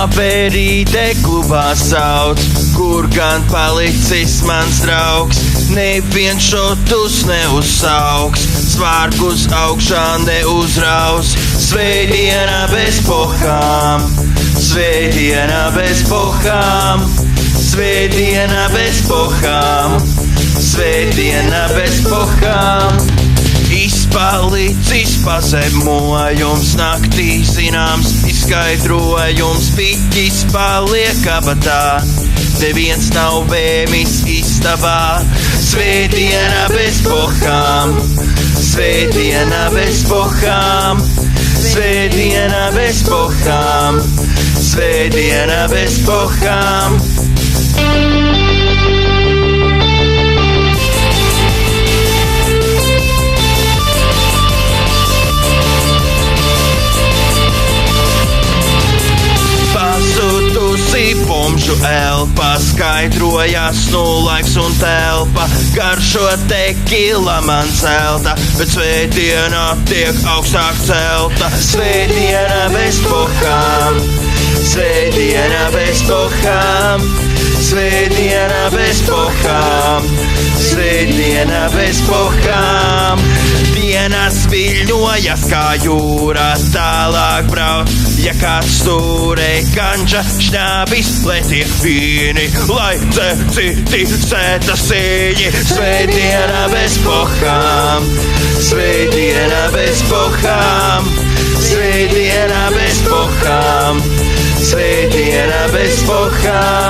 Pāpērīte klubā sauc, kur gan palicis mans draugs. Neviens šotus neuzsauks, svārkus augšā neuzraus. Svētdiena bez pohām, svētdiena bez pohām, svētdiena bez pohām, svētdiena bez pohām. Izpalicis pazemojums, naktī zināms izskaidrojums, piķis paliek kabatā, neviens nav vēmis istabā. Svētdiena bez pohām, svētdiena bez pohām, svētdiena bez pohām, svētdiena bez pohām. Pomžu elpa, skaidrojās laiks un telpa, garšo tekila man celta, bet svētdiena tiek augstāk celta. Svētdiena bez pohām, svētdiena bez pohām, svētdiena bez pohām, svētdiena bez pohām. Dienas viļņojas kā jūra, tālāk brauc, ja kāds stūrē kanča šņābis, letiek vīni, lai citi sēta sīņi. Svētdiena bez pohām, svētdiena bez pohām, svētdiena bez pohām, svētdiena bez pohām.